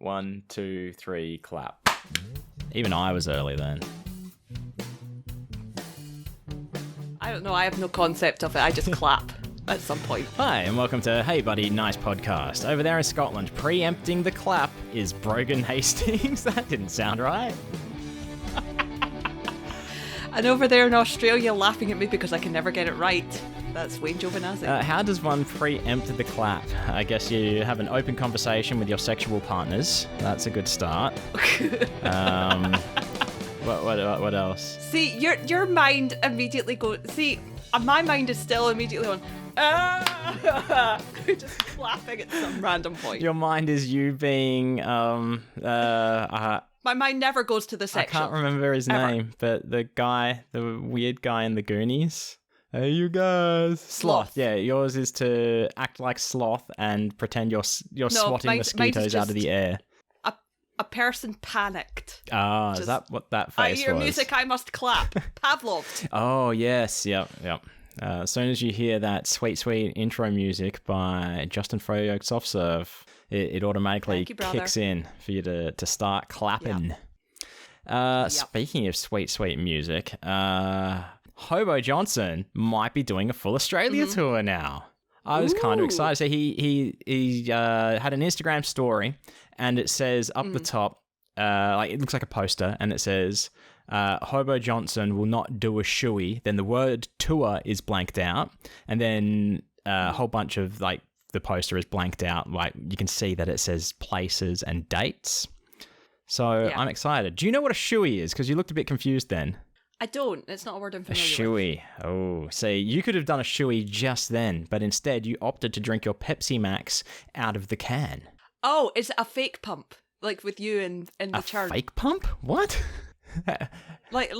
1, 2, 3, clap. Even I was early then. I don't know. I have no concept of it. I just clap at some point. Hi, and welcome to Hey Buddy, Nice Podcast. Over there in Scotland, preempting the clap is Brogan Hastings. That didn't sound right. And over there in Australia, laughing at me because I can never get it right. That's Wayne Giovanazzi. How does one preempt the clap? I guess you have an open conversation with your sexual partners. That's a good start. What else? See, your mind immediately goes. See, my mind is still immediately on. Just clapping at some random point. Your mind is you being My mind never goes to the sexual. I can't remember his name, but the weird guy in the Goonies. Hey, you guys. Sloth. Yeah, yours is to act like Sloth and pretend you're swatting mosquitoes out of the air. A person panicked. Ah, is that what that face was? I hear music, I must clap. Pavlov. Oh, yes. Yep. As soon as you hear that sweet, sweet intro music by Justin Noszek Soft Serve, it automatically kicks in for you to start clapping. Yep. Speaking of sweet, sweet music, Hobo Johnson might be doing a full Australia tour now. I was kind of excited. So he had an Instagram story, and it says up the top, it looks like a poster, and it says, Hobo Johnson will not do a shoey. Then the word tour is blanked out, and then a whole bunch of the poster is blanked out. Like you can see that it says places and dates. So yeah. I'm excited. Do you know what a shoey is? Because you looked a bit confused then. I don't. It's not a word I'm familiar with. A shoey. Oh, see, you could have done a shoey just then, but instead you opted to drink your Pepsi Max out of the can. Oh, is it a fake pump? Like with you in the churn? A fake pump? What? What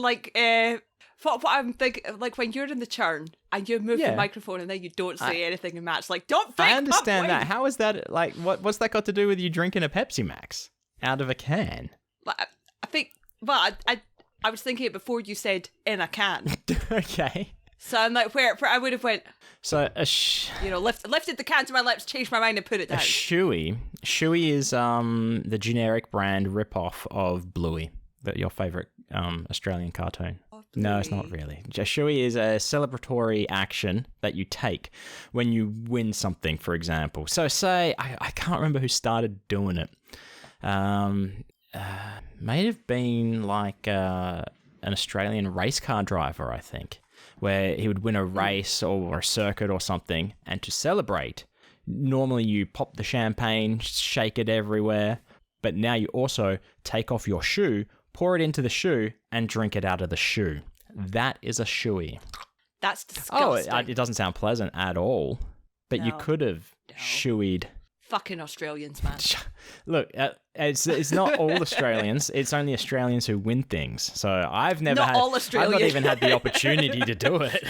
I'm thinking, like when you're in the churn and you move the microphone and then you don't say anything in match, like don't fake I understand pump, that. How is that, what's that got to do with you drinking a Pepsi Max out of a can? I think, well, I was thinking it before you said in a can. Okay. So I'm like, where I would have went. So lifted the can to my lips, changed my mind, and put it down. A shoey. Shoey is the generic brand ripoff of Bluey, your favorite Australian cartoon. No, it's not really. A shoey is a celebratory action that you take when you win something, for example. So say I can't remember who started doing it. May have been like an Australian race car driver, I think, where he would win a race or a circuit or something, and to celebrate, normally you pop the champagne, shake it everywhere, but now you also take off your shoe, pour it into the shoe, and drink it out of the shoe. That is a shoey. That's disgusting. Oh, it doesn't sound pleasant at all, but you could have shoeyed. Fucking Australians, man. Look, it's not all Australians. It's only Australians who win things. So I've not even had the opportunity to do it.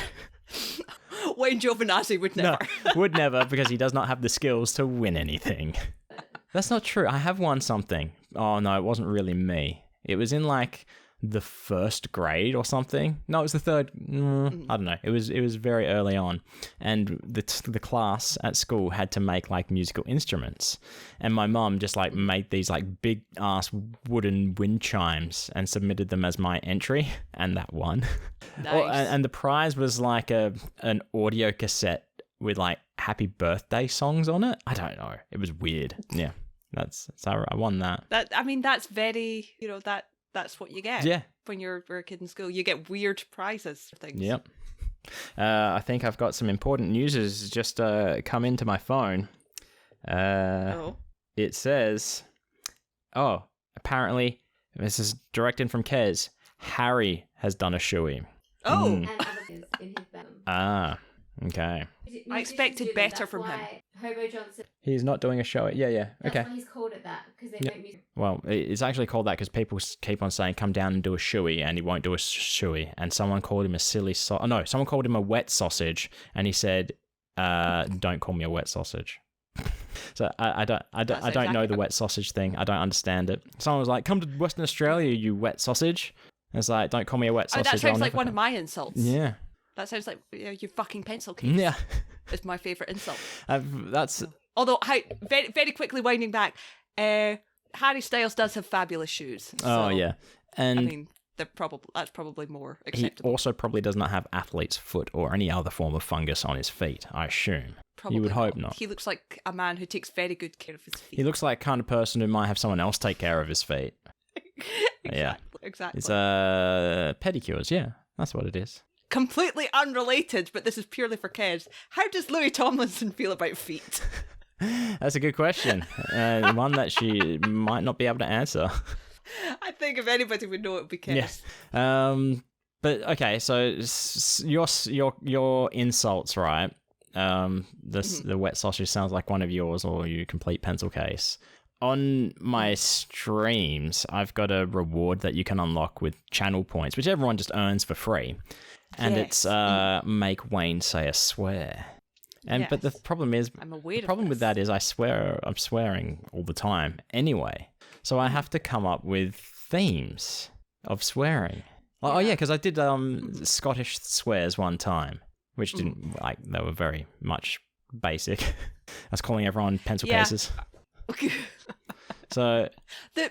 Wayne Giovanazzi would never. No, would never, because he does not have the skills to win anything. That's not true. I have won something. Oh no, it wasn't really me. It was in the first grade or something. No, it was the third. I don't know. It was very early on, and the class at school had to make musical instruments, and my mum just made these big ass wooden wind chimes and submitted them as my entry, and that won. Nice. And the prize was an audio cassette with happy birthday songs on it. I don't know. It was weird. Yeah, so I won that. That's very That's what you get. Yeah. When you're a kid in school, you get weird prizes for things. Yep. I think I've got some important news has just come into my phone. It says, apparently, this is direct in from Kez, Harry has done a shoey. Oh. And other things in his bedroom. Okay. I expected better from him. Hobo Johnson. He's not doing a show. Yeah. Okay. That's why he's called it that, because they make music. Well, it's actually called that because people keep on saying, come down and do a shoey, and he won't do a shoey. And someone called him a silly someone called him a wet sausage, and he said, don't call me a wet sausage. So I don't know the wet sausage thing. I don't understand it. Someone was like, come to Western Australia, you wet sausage. And it's like, don't call me a wet sausage. That sounds like one of my insults. Yeah. That sounds like you fucking pencil case. Yeah. Is my favourite insult. That's. Although, very, very quickly winding back, Harry Styles does have fabulous shoes. Oh, yeah. And I mean, that's probably more he acceptable. also probably does not have athlete's foot or any other form of fungus on his feet, I assume. Probably you would hope not. He looks like a man who takes very good care of his feet. He looks like the kind of person who might have someone else take care of his feet. Exactly. It's pedicures, yeah. That's what it is. Completely unrelated, but this is purely for kids. How does Louis Tomlinson feel about feet? That's a good question. One that she might not be able to answer. I think if anybody would know, it would be Kes. Yeah. But okay, so your insults, right? The wet sausage sounds like one of yours, or you complete pencil case. On my streams, I've got a reward that you can unlock with channel points, which everyone just earns for free, and it's make Wayne say a swear. And but the problem is, with that is I'm swearing all the time anyway. So I have to come up with themes of swearing. Oh yeah, because I did Scottish swears one time, which didn't they were very much basic. I was calling everyone pencil cases. So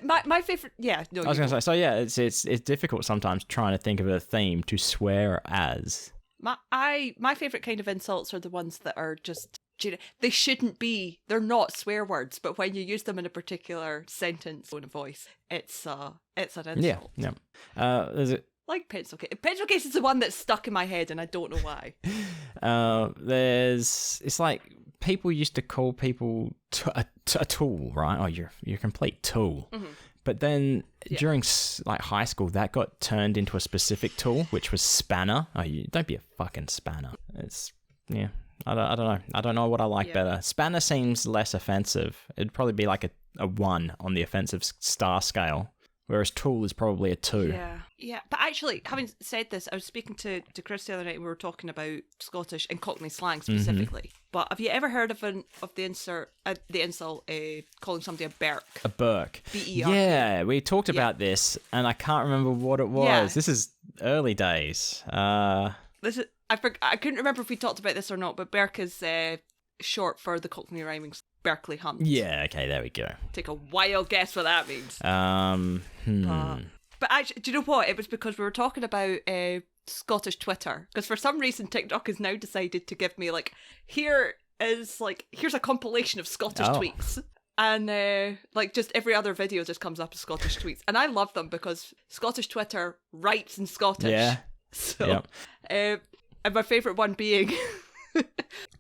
my favorite, I was going to say, so yeah, it's difficult sometimes trying to think of a theme to swear as. My favorite kind of insults are the ones that are just, they shouldn't be. They're not swear words, but when you use them in a particular sentence or a voice, it's an insult. Yeah. Like pencil case. Pencil case is the one that's stuck in my head, and I don't know why. It's like people used to call people a tool, right? Oh, you're a complete tool. Mm-hmm. But then during like high school, that got turned into a specific tool, which was spanner. Oh, don't be a fucking spanner. It's I don't know. I don't know what I like better. Spanner seems less offensive. It'd probably be like a 1 on the offensive star scale, whereas tool is probably a 2. Yeah. But actually, having said this, I was speaking to Chris the other night, and we were talking about Scottish and Cockney slang specifically. Mm-hmm. But have you ever heard of the insult calling somebody a berk? A berk. B-E-R-K. Yeah, we talked about this, and I can't remember what it was. Yeah. This is early days. I couldn't remember if we talked about this or not, but berk is short for the Cockney rhyming Berkeley Hunt. Yeah, okay, there we go. Take a wild guess what that means. But actually, do you know what? It was because we were talking about Scottish Twitter. Because for some reason, TikTok has now decided to give me, here's a compilation of Scottish tweets. And, just every other video just comes up as Scottish tweets. And I love them because Scottish Twitter writes in Scottish. Yeah. So, and my favourite one being...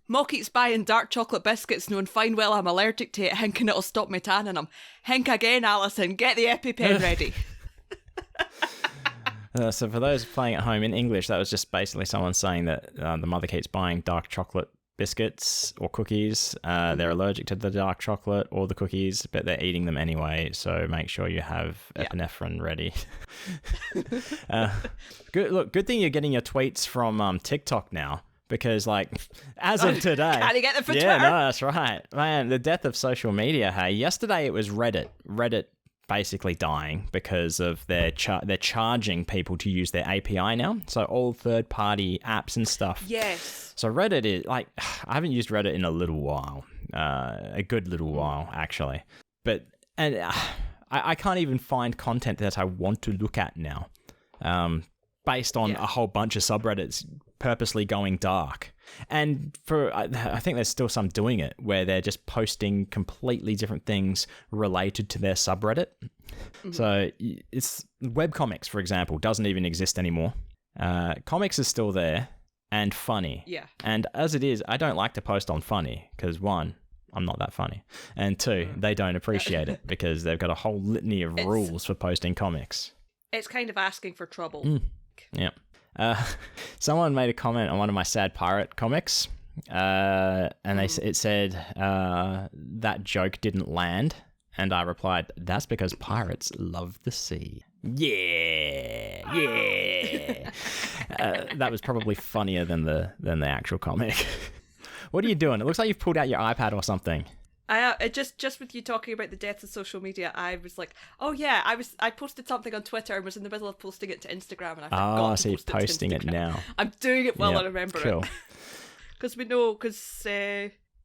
Mock eats buying dark chocolate biscuits knowing fine well I'm allergic to it, thinking it'll stop me tanning them. Hink again, Alison, get the EpiPen ready. So for those playing at home in English, that was just basically someone saying that the mother keeps buying dark chocolate biscuits or cookies. They're allergic to the dark chocolate or the cookies, but they're eating them anyway, so make sure you have epinephrine ready. Good thing you're getting your tweets from TikTok now. Because, as of today... Can't you get them for Twitter? Yeah, no, that's right. Man, the death of social media, hey. Yesterday it was Reddit. Reddit basically dying because of they're charging people to use their API now. So all third-party apps and stuff. Yes. So Reddit is, I haven't used Reddit in a little while. A good little while, actually. But, I can't even find content that I want to look at now. Based on a whole bunch of subreddits purposely going dark. And I think there's still some doing it where they're just posting completely different things related to their subreddit. Mm-hmm. So it's webcomics, for example, doesn't even exist anymore. Comics is still there and funny. Yeah. And as it is, I don't like to post on funny because 1, I'm not that funny. And 2, they don't appreciate it because they've got a whole litany of rules for posting comics. It's kind of asking for trouble. Mm. Yeah. Someone made a comment on one of my Sad Pirate comics, and it said that joke didn't land, and I replied, "That's because pirates love the sea." Yeah. That was probably funnier than the actual comic. What are you doing? It looks like you've pulled out your iPad or something. Just with you talking about the death of social media, I was like, oh yeah, I posted something on Twitter and was in the middle of posting it to Instagram, and I forgot to post posting it now. I'm doing it while I remember cool. it. Because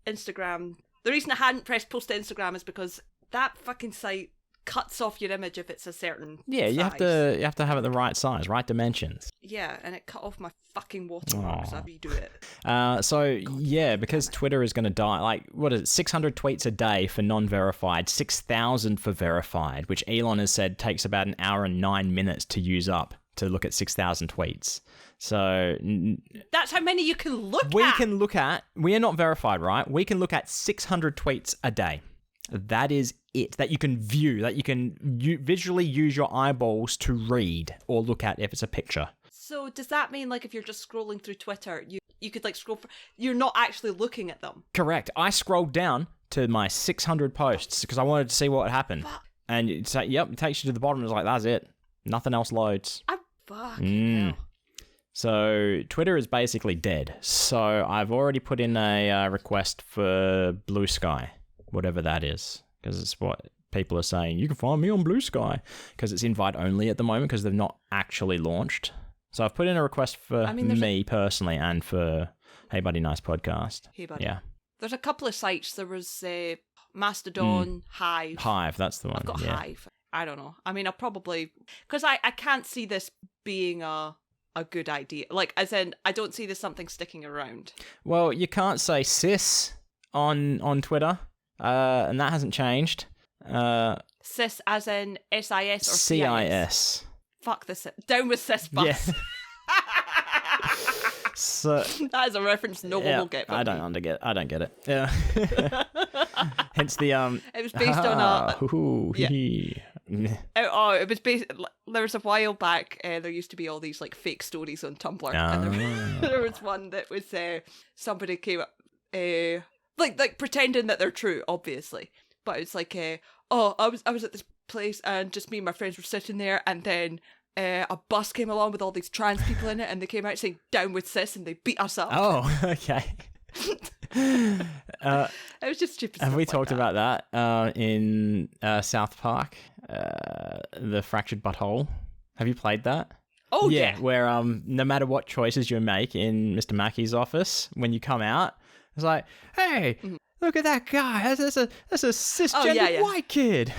Instagram, the reason I hadn't pressed post to Instagram is because that fucking site cuts off your image if it's a certain Yeah, size. you have to have it the right size, right dimensions. Yeah, and it cut off my fucking watermark, so I redo it. Because Twitter is going to die. Like, what is it? 600 tweets a day for non-verified, 6,000 for verified, which Elon has said takes about an hour and 9 minutes to use up to look at 6,000 tweets. So that's how many you can look at. We are not verified, right? We can look at 600 tweets a day. That is it. That you can view, that you can visually use your eyeballs to read or look at if it's a picture. So does that mean, like, if you're just scrolling through Twitter, you could, like, scroll you're not actually looking at them? Correct. I scrolled down to my 600 posts because I wanted to see what happened. And it takes you to the bottom. It's like, that's it. Nothing else loads. Hell. So Twitter is basically dead. So I've already put in a request for Blue Sky, whatever that is, because it's what people are saying. You can find me on Blue Sky because it's invite only at the moment because they've not actually launched. So I've put in a request for me personally and for Hey Buddy Nice Podcast. Hey Buddy. Yeah. There's a couple of sites. There was Mastodon, Hive. Hive, that's the one. I've got Hive. I don't know. I mean, I'll probably... Because I can't see this being a good idea. Like, as in, I don't see this something sticking around. Well, you can't say cis on Twitter, and that hasn't changed. Cis as in SIS or CIS. Fuck this. Down with cis bus. Yeah. So that is a reference no one will get. I don't get it. Yeah. Hence the It was based on a. It was based. There was a while back. There used to be all these like fake stories on Tumblr, and there was one that was somebody came up, like pretending that they're true, obviously, but it's like, I was at this place and just me and my friends were sitting there, and then a bus came along with all these trans people in it, and they came out saying "down with cis" and they beat us up. Oh, okay. It was just stupid. Have we talked that. about that in South Park, the fractured butthole? Have you played that? Oh yeah. Where no matter what choices you make in Mr. Mackey's office, when you come out, it's like, hey, look at that guy. That's a cisgendered white kid.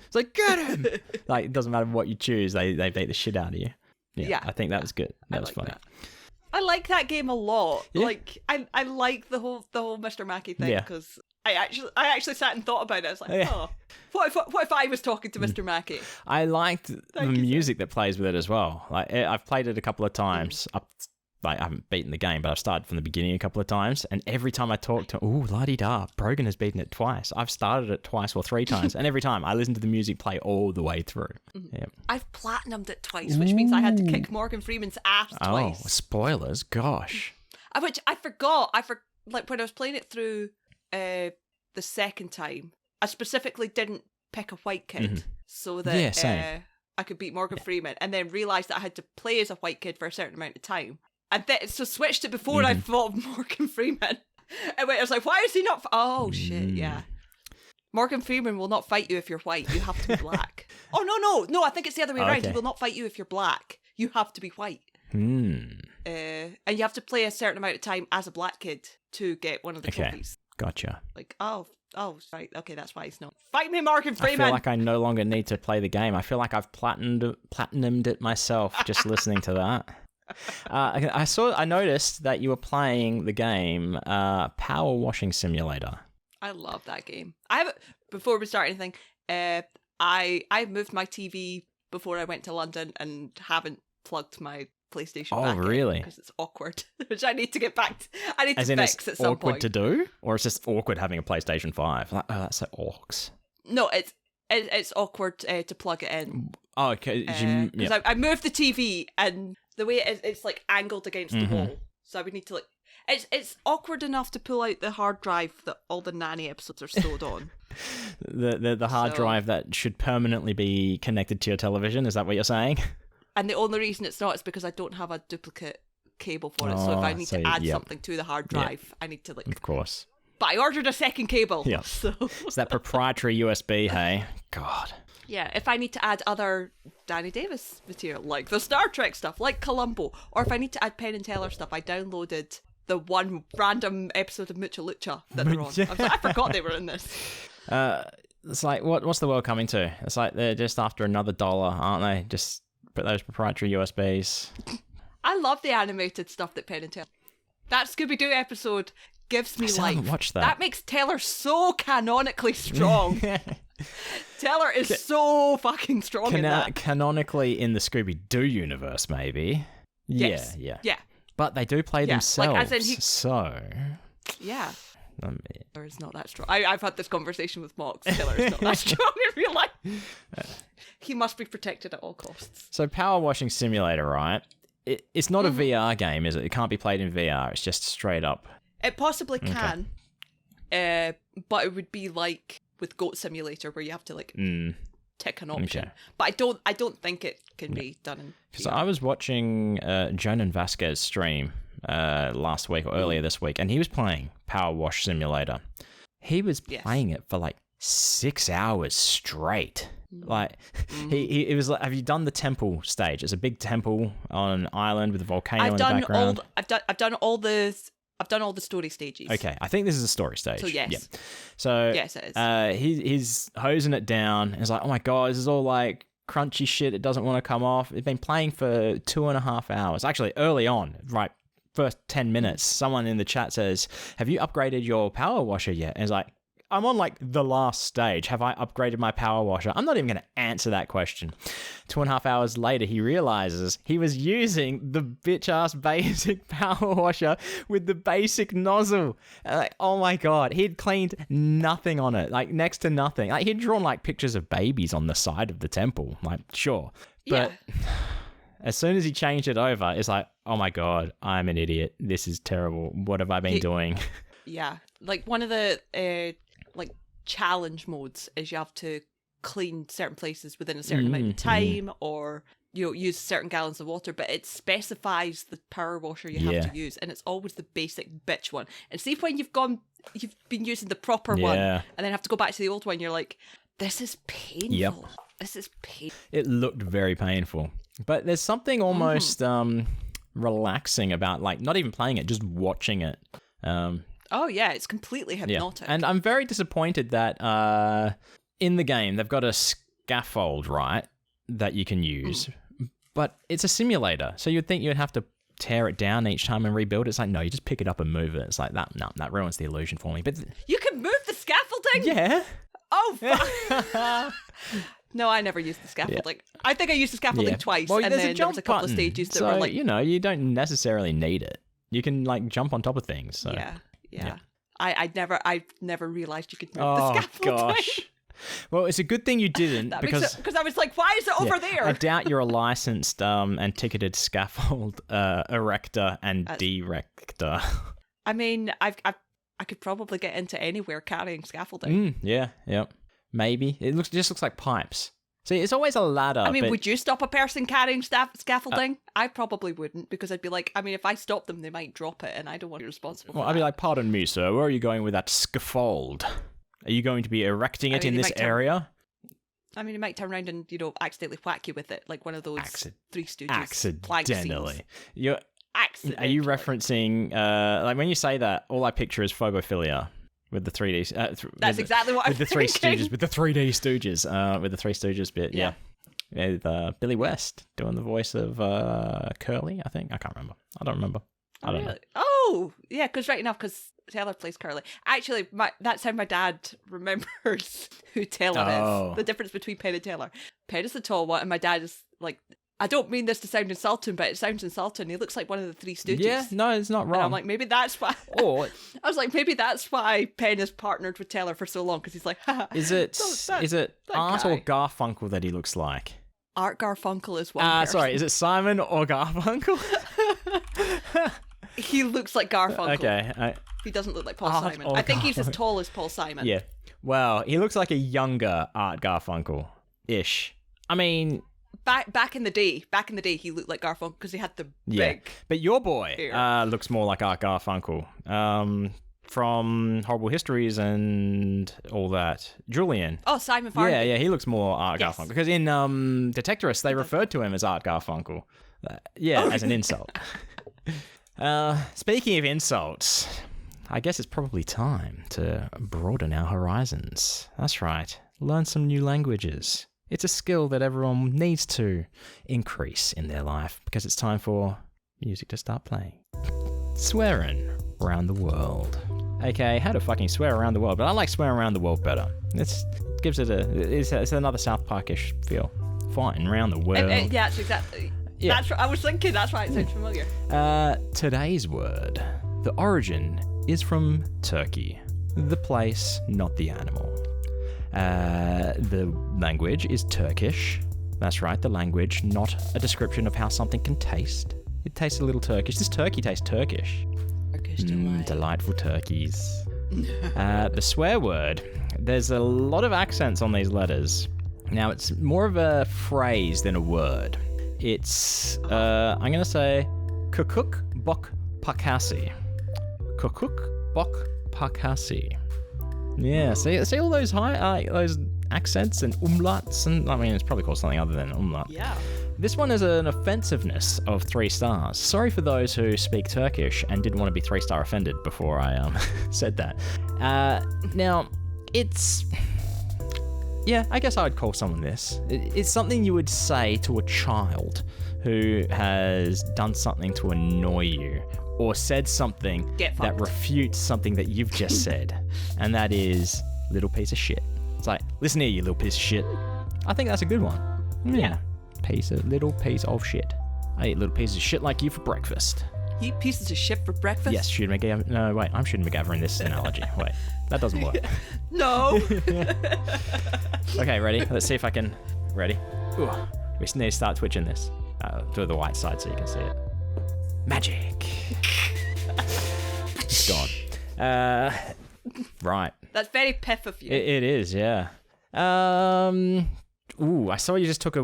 It's like, get him! Like, it doesn't matter what you choose, they beat the shit out of you. Yeah. I think that was good. That was funny. That. I like that game a lot. Yeah. Like, I like the whole Mr. Mackey thing because I actually sat and thought about it. I was like, what if I was talking to Mr. Mackey? I liked the music that plays with it as well. Like, I've played it a couple of times. I haven't beaten the game, but I've started from the beginning a couple of times, and every time I talk to, la-di-da, Brogan has beaten it twice. I've started it twice or 3 times, and every time I listen to the music play all the way through. Yeah. I've platinumed it twice, which means I had to kick Morgan Freeman's ass twice. Oh, spoilers, gosh. Which I forgot. Like, when I was playing it through the second time, I specifically didn't pick a white kid so that I could beat Morgan Freeman, and then realised that I had to play as a white kid for a certain amount of time. And so switched it before I thought of Morgan Freeman. And I was like, why is he not... shit, yeah. Morgan Freeman will not fight you if you're white. You have to be black. No, I think it's the other way around. He will not fight you if you're black. You have to be white. And you have to play a certain amount of time as a black kid to get one of the trophies. Gotcha. Like, right. Okay, that's why he's not. Fight me, Morgan Freeman! I feel like I no longer need to play the game. I feel like I've platinumed it myself just listening to that. I noticed that you were playing the game Power Washing Simulator. I love that game. Before we start anything, I moved my TV before I went to London and haven't plugged my PlayStation back in really? Because it's awkward, which I need to get back to. I need to fix at some point. Awkward to do? Or it's just awkward having a PlayStation 5? Like, that's so orcs. No, it's awkward to plug it in. Oh, okay. Because I moved the TV and the way it's like angled against the wall, so I would need to like. It's awkward enough to pull out the hard drive that all the nanny episodes are stored on. the hard drive that should permanently be connected to your television. Is that what you're saying? And the only reason it's not is because I don't have a duplicate cable for it. So if I need to add something to the hard drive, I need to like. Of course. But I ordered a second cable. Yeah. So it's that proprietary USB. Hey, God. Yeah, if I need to add other Danny Davis material, like the Star Trek stuff, like Columbo, or if I need to add Penn and Teller stuff, I downloaded the one random episode of Mucha Lucha that they're on. I forgot they were in this. It's like, what's the world coming to? It's like they're just after another dollar, aren't they? Just put those proprietary USBs. I love the animated stuff that Penn and Teller. That Scooby-Doo episode gives me life. I haven't watched that. That makes Teller so canonically strong. Teller is so fucking strong in that. Canonically in the Scooby-Doo universe, maybe. Yes. Yeah. But they do play themselves, like, as in so... Yeah. Taylor is not that strong. I've had this conversation with Mox. Taylor is not that strong in real life. He must be protected at all costs. So Power Washing Simulator, right? It's not a VR game, is it? It can't be played in VR. It's just straight up. It possibly can, but it would be like with Goat Simulator where you have to like tick an option. Okay. But I don't think it can be done in. Because I was watching Jonan Vasquez stream last week or earlier this week, and he was playing Power Wash Simulator. He was playing it for like 6 hours straight. Like he was like, have you done the temple stage? It's a big temple on an island with a volcano in the background. I've done all the story stages. Okay, I think this is a story stage. So yes. Yeah. So yes, it is. He's hosing it down. It's like, oh my god, this is all like crunchy shit. It doesn't want to come off. It's been playing for 2.5 hours. Actually, early on, right, first 10 minutes, someone in the chat says, "Have you upgraded your power washer yet?" And it's like, I'm on like the last stage. Have I upgraded my power washer? I'm not even going to answer that question. 2.5 hours later, he realizes he was using the bitch-ass basic power washer with the basic nozzle. Like, oh my god, he'd cleaned nothing on it, like next to nothing. Like, he'd drawn like pictures of babies on the side of the temple, like sure. But as soon as he changed it over, it's like, oh my god, I'm an idiot. This is terrible. What have I been doing? Yeah, like one of the like challenge modes is you have to clean certain places within a certain amount of time, or use certain gallons of water, but it specifies the power washer you have to use, and it's always the basic bitch one. And see if when you've been using the proper one and then have to go back to the old one, you're like, this is painful. Yep. This is painful. It looked very painful, but there's something almost relaxing about like not even playing it, just watching it. Oh yeah, it's completely hypnotic. Yeah. And I'm very disappointed that in the game they've got a scaffold, right, that you can use, but it's a simulator, so you'd think you'd have to tear it down each time and rebuild it. It's like, no, you just pick it up and move it. It's like that. No, that ruins the illusion for me. But you can move the scaffolding. Yeah. Oh fuck. No, I never used the scaffolding. Yeah. I think I used the scaffolding twice, well, and then there was a couple of stages that were like, you don't necessarily need it. You can like jump on top of things. So. Yeah. I never realized you could move the scaffolding. Oh gosh. Well, it's a good thing you didn't because I was like, why is it over there? I doubt you're a licensed and ticketed scaffold erector and director. I mean, I could probably get into anywhere carrying scaffolding. Yeah. Maybe it just looks like pipes. See, it's always a ladder. I mean, would you stop a person carrying scaffolding? I probably wouldn't, because I'd be like, I mean, if I stop them, they might drop it, and I don't want to be responsible for that. I'd be like, pardon me, sir, where are you going with that scaffold? Are you going to be erecting it in this area? I mean, it might turn around and, accidentally whack you with it, like one of those Three Stooges accidentally. Accidentally. Are you referencing, like when you say that, all I picture is phobophilia. With the 3D, that's exactly what I'm thinking. With the 3D Stooges, with the Three Stooges bit, with Billy West doing the voice of Curly. I think I can't remember. I don't remember. I don't know. Oh, yeah, because Taylor plays Curly. Actually, that's how my dad remembers who Taylor is. The difference between Penn and Taylor. Penn is the tall one, and my dad is like. I don't mean this to sound insulting, but it sounds insulting. He looks like one of the Three Stooges. Yeah, no, it's not wrong. And I'm like, maybe that's why. I was like, maybe that's why Penn has partnered with Taylor for so long, because he's like, is it Art or Garfunkel that he looks like? Art Garfunkel is one person. Sorry, is it Simon or Garfunkel? He looks like Garfunkel. Okay. He doesn't look like Paul Simon. I think he's as tall as Paul Simon. Yeah. Well, he looks like a younger Art Garfunkel-ish. I mean... Back in the day, he looked like Garfunkel because he had the big. But your boy looks more like Art Garfunkel from Horrible Histories and all that. Julian. Oh, Simon Farley. Yeah, he looks more Art Garfunkel because in Detectorist they referred to him as Art Garfunkel. As an insult. Speaking of insults, I guess it's probably time to broaden our horizons. That's right. learn some new languages. It's a skill that everyone needs to increase in their life because it's time for music to start playing. Swearing around the world. Okay, how to fucking swear around the world, but I like swearing around the world better. It gives it it's another South Parkish feel. Fighting around the world. Yeah, it's exactly. Yeah. That's what I was thinking. That's why it sounds familiar. Today's word. The origin is from Turkey. The place, not the animal. The language is Turkish. That's right, the language, not a description of how something can taste. It tastes a little Turkish. This turkey tastes Turkish. Turkish delight. Delightful turkeys. The swear word. There's a lot of accents on these letters. Now, it's more of a phrase than a word. It's, I'm going to say, kukuk bok pakasi. Kukuk bok pakasi. Yeah, see all those those accents and umlauts, and I mean, it's probably called something other than umlaut. Yeah. This one is an offensiveness of 3 stars. Sorry for those who speak Turkish and didn't want to be 3-star offended before I said that. Now, it's... Yeah, I guess I would call someone this. It's something you would say to a child who has done something to annoy you or said something that refutes something that you've just said. And that is little piece of shit. It's like, listen here, you little piece of shit. I think that's a good one. Yeah. Little piece of shit. I eat little pieces of shit like you for breakfast. You eat pieces of shit for breakfast? Yes, Shooter McGavin. No, wait, I'm Shooter McGavin in this analogy. Wait, that doesn't work. No. Okay, ready? Let's see if I can. Ready? Ooh, we need to start twitching this. Do the white side so you can see it. Magic. It's gone. Right. That's very piff of you. It is, yeah. Ooh, I saw you just took a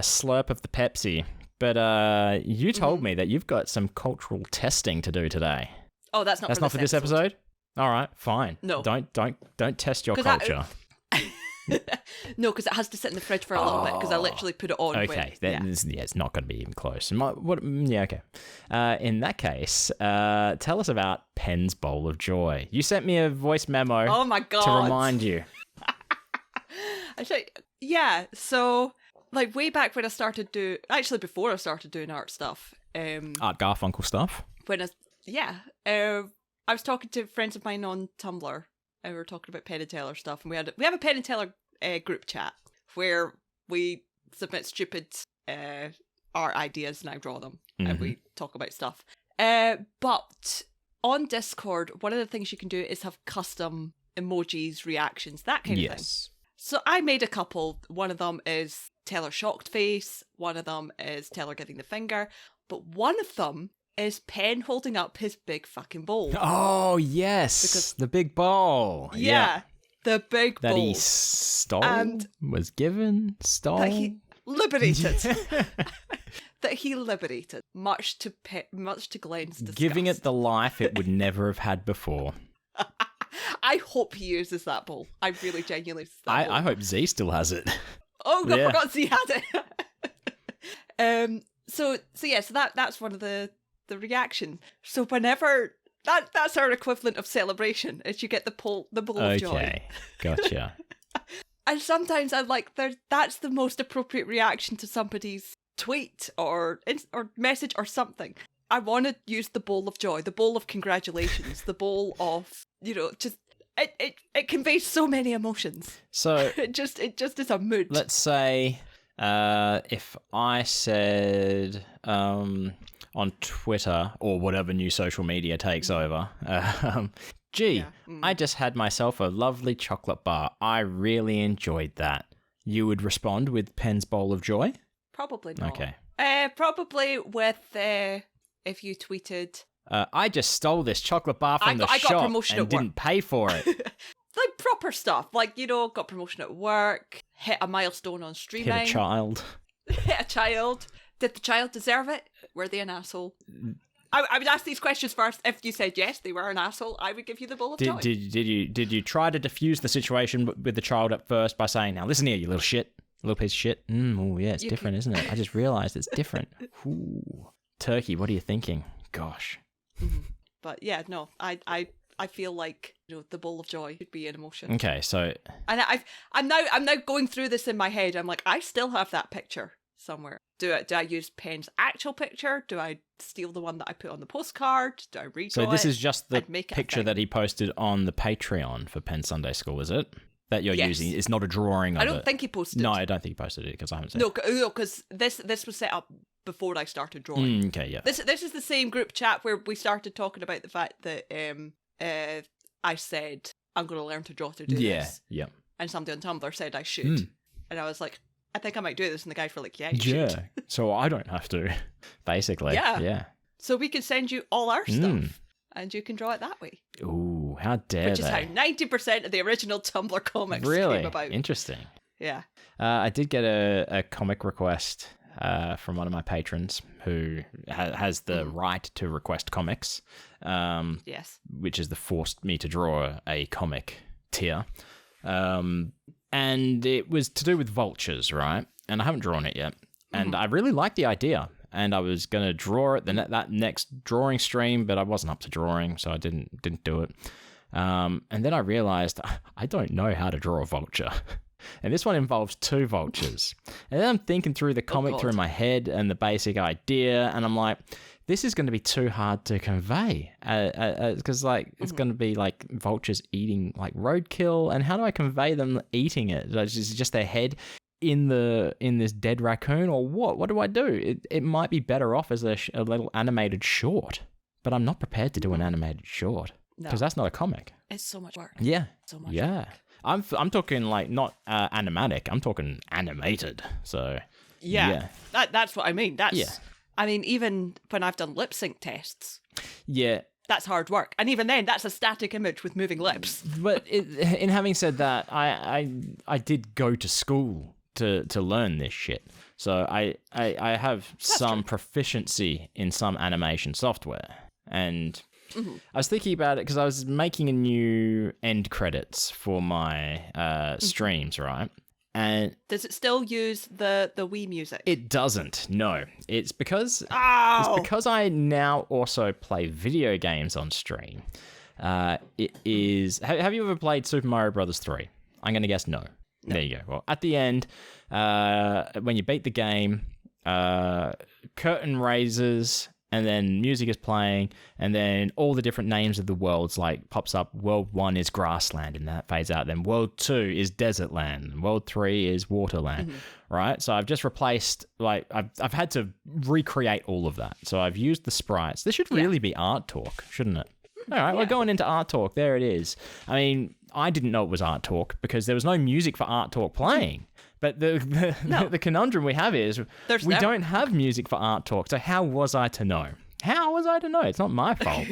slurp of the Pepsi, but you told me that you've got some cultural testing to do today. Oh, that's not for this episode? All right, fine. No. Don't test your culture. No, because it has to sit in the fridge for a little bit, because I literally put it on. Okay, it's not going to be even close. Yeah, okay. In that case, tell us about Pen's Bowl of Joy. You sent me a voice memo. Oh my god! To remind you. Actually, yeah. So, like way back when I started before I started doing art stuff, Art Garfunkel stuff. I was talking to friends of mine on Tumblr. And we were talking about Penn and Teller stuff, and we have a Penn and Teller group chat where we submit stupid art ideas and I draw them, and we talk about stuff. But on Discord, one of the things you can do is have custom emojis, reactions, that kind of thing. So I made a couple. One of them is Teller shocked face. One of them is Teller giving the finger. But one of them is Penn holding up his big fucking bowl. Oh, yes. Because the big bowl. Yeah. The big bowl. That he stole? And was given? Stole? That he liberated. That he liberated. Much to Glenn's disgust. Giving it the life it would never have had before. I hope he uses that bowl. I really genuinely I hope Z still has it. Oh, I forgot Z had it. So that's one of the reaction. So whenever that's our equivalent of celebration, is you get the bowl of joy. Okay, gotcha. And sometimes I'm like, that's the most appropriate reaction to somebody's tweet or message or something. I want to use the bowl of joy, the bowl of congratulations, the bowl of, just it conveys so many emotions. So it just is a mood. Let's say if I said on Twitter or whatever new social media takes over, I just had myself a lovely chocolate bar. I really enjoyed that. You would respond with Penn's Bowl of Joy? Probably not. Okay. Probably with if you tweeted, I just stole this chocolate bar from the shop and didn't pay for it. Like proper stuff, like, got promotion at work, hit a milestone on streaming. Hit a child. Hit a child. Did the child deserve it? Were they an asshole? I would ask these questions first. If you said yes, they were an asshole, I would give you the bowl of joy. Did you try to diffuse the situation with the child at first by saying, now listen here, you little shit, little piece of shit? Oh yeah, it's different, isn't it? I just realised it's different. Ooh. Turkey, what are you thinking? Gosh. But yeah, no, I I feel like the bowl of joy should be an emotion. Okay, so and I'm now going through this in my head. I'm like, I still have that picture somewhere. Do I use Penn's actual picture? Do I steal the one that I put on the postcard? Do I redraw it? So this is just the picture that he posted on the Patreon for Penn Sunday School, is it? That you're using. It's not a drawing of it. I don't think he posted. No, I don't think he posted it because I haven't seen it. No, because this was set up before I started drawing. Okay, yeah. This is the same group chat where we started talking about the fact that I said I'm going to learn to draw to do this. Yeah. And somebody on Tumblr said I should, and I was like, I think I might do this, and the guys were like, yeah, you should. So I don't have to, basically. Yeah. So we can send you all our stuff, and you can draw it that way. Ooh, how dare Which is how 90% of the original Tumblr comics came about. Interesting. Yeah. I did get a comic request from one of my patrons who has the right to request comics. Yes. Which is the forced me to draw a comic tier. And it was to do with vultures, right? And I haven't drawn it yet. And I really liked the idea. And I was going to draw it that next drawing stream, but I wasn't up to drawing, so I didn't do it. And then I realized I don't know how to draw a vulture. And this one involves 2 vultures. And then I'm thinking through the comic through my head and the basic idea, and I'm like, this is going to be too hard to convey because it's going to be like vultures eating like roadkill, and how do I convey them eating it? Is it just their head in this dead raccoon, or what do I do? It might be better off as a little animated short, but I'm not prepared to do an animated short because that's not a comic. It's so much work. Yeah. So much work. I'm talking like not animatic. I'm talking animated. So yeah. That's what I mean. I mean, even when I've done lip sync tests, that's hard work. And even then, that's a static image with moving lips. But in having said that, I did go to school to learn this shit. So I have some proficiency in some animation software. And I was thinking about it because I was making a new end credits for my streams, right? And does it still use the Wii music? It doesn't. No, it's because I now also play video games on stream. It is. Have you ever played Super Mario Brothers 3? I'm going to guess no. There you go. Well, at the end, when you beat the game, curtain raises. And then music is playing, and then all the different names of the worlds like pops up. World 1 is grassland, and that fades out. Then World 2 is desert land, and World 3 is waterland, right? So I've just replaced, like, I've had to recreate all of that. So I've used the sprites. This should really be art talk, shouldn't it? All right, we're going into art talk. There it is. I mean, I didn't know it was art talk because there was no music for art talk playing. But the conundrum we have is we don't have music for art talk. So how was I to know? How was I to know? It's not my fault.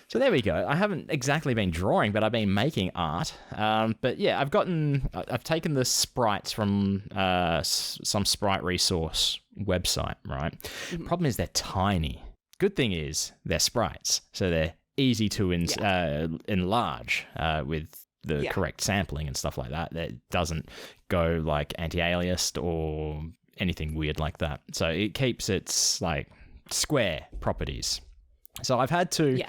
So there we go. I haven't exactly been drawing, but I've been making art. But yeah, I've taken the sprites from some sprite resource website, right? Problem is they're tiny. Good thing is they're sprites, so they're easy to enlarge with the correct sampling and stuff like that. That doesn't go like anti-aliased or anything weird like that. So it keeps its like square properties. So I've had to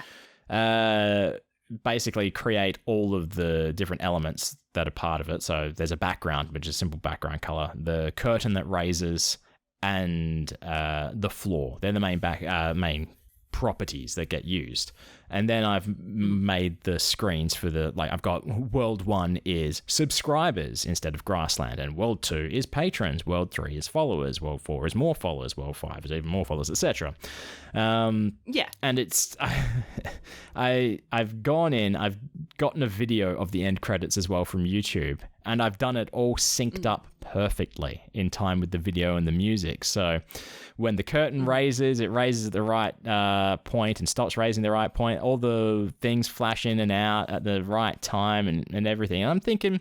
basically create all of the different elements that are part of it. So there's a background, which is simple background color, the curtain that raises, and the floor. They're the main properties that get used. And then I've made the screens for I've got World 1 is subscribers instead of grassland, and World 2 is patrons, World 3 is followers, World 4 is more followers, World 5 is even more followers, etc. And it's I've gone in, I've gotten a video of the end credits as well from YouTube, and I've done it all synced up perfectly in time with the video and the music. So when the curtain raises, it raises at the right point and stops raising the right point. All the things flash in and out at the right time and everything. And I'm thinking,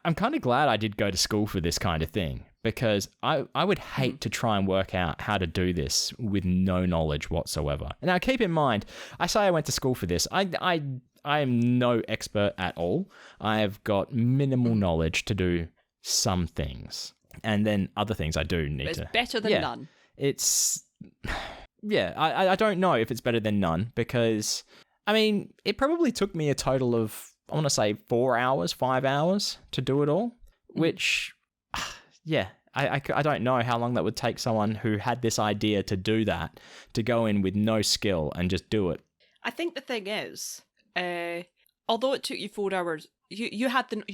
I'm kind of glad I did go to school for this kind of thing, because I would hate to try and work out how to do this with no knowledge whatsoever. Now, keep in mind, I say I went to school for this. I am no expert at all. I have got minimal knowledge to do some things. And then other things I do need to... It's better than none. It's... Yeah, I don't know if it's better than none, because I mean, it probably took me a total of, I want to say 4 hours, 5 hours to do it all, which, yeah, I don't know how long that would take someone who had this idea to do that, to go in with no skill and just do it. I think the thing is, although it took you 4 hours, you